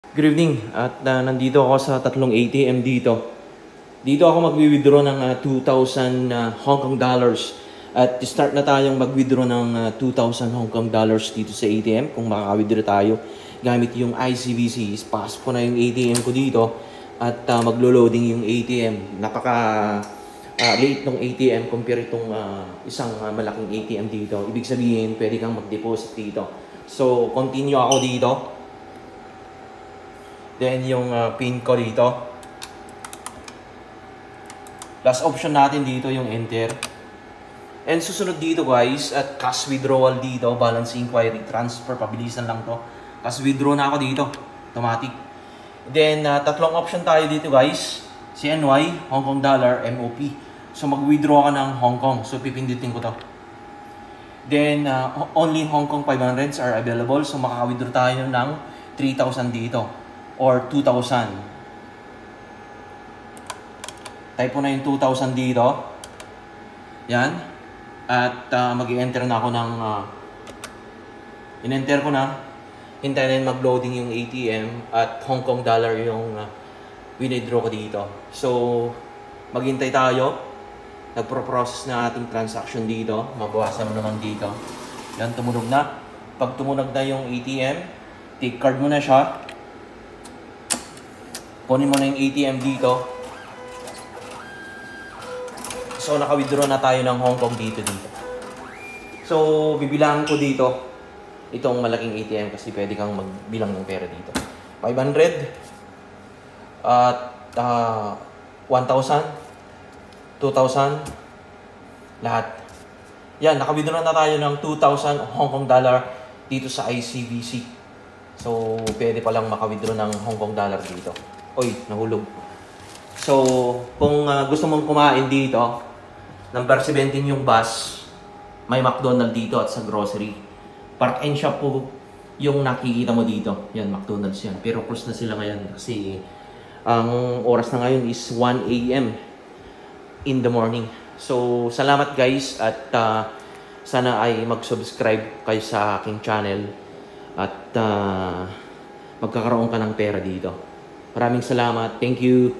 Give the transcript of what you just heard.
Good evening, at nandito ako sa tatlong ATM dito. Dito ako mag-withdraw ng 2,000 Hong Kong dollars. At start na tayong mag-withdraw ng 2,000 Hong Kong dollars dito sa ATM. Kung makaka-withdraw tayo gamit yung ICBC. Pasok ko na yung ATM ko dito at maglo-loading yung ATM. Napaka late ng ATM compare itong isang malaking ATM dito. Ibig sabihin, pwede kang mag-deposit dito. So, continue ako dito. Then yung pin ko dito. Last option natin dito yung enter. And susunod dito guys, at cash withdrawal dito, balance inquiry, transfer, pabilisan lang to. Cash withdraw na ako dito, automatic. Then tatlong option tayo dito guys, CNY, Hong Kong dollar, MOP. So mag-withdraw ka ng Hong Kong, so pipindutin ko to. Then only Hong Kong 500s are available, so makaka-withdraw tayo ng 3,000 dito. Or 2,000. Type ko na yung 2,000 dito. Yan. At mag-i-enter na ako ng in-enter ko na. Hintayin na mag-loading yung ATM at Hong Kong dollar yung withdraw ko dito. So, maghintay tayo. Nagpro-process na ating transaction dito. Mabawasan mo naman dito. Yan, tumunog na. Pag tumunog na yung ATM, take card mo na siya. Kunin mo na yung ATM dito. So, naka-withdraw na tayo ng Hong Kong dito. So, bibilangan ko dito itong malaking ATM kasi pwede kang magbilang ng pera dito. 500 at 1,000, 2,000, lahat. Yan, naka-withdraw na tayo ng 2,000 Hong Kong dollar dito sa ICBC. So, pwede palang maka-withdraw ng Hong Kong dollar dito. Oy, nahulog. So, kung gusto mong kumain dito, number 17 yung bus, may McDonald's dito at sa grocery. Park and shop po yung nakikita mo dito. Yan, McDonald's yan. Pero close na sila ngayon kasi ang oras na ngayon is 1 AM in the morning. So, salamat guys at sana ay mag-subscribe kayo sa aking channel at magkakaroon ka ng pera dito. Maraming salamat. Thank you.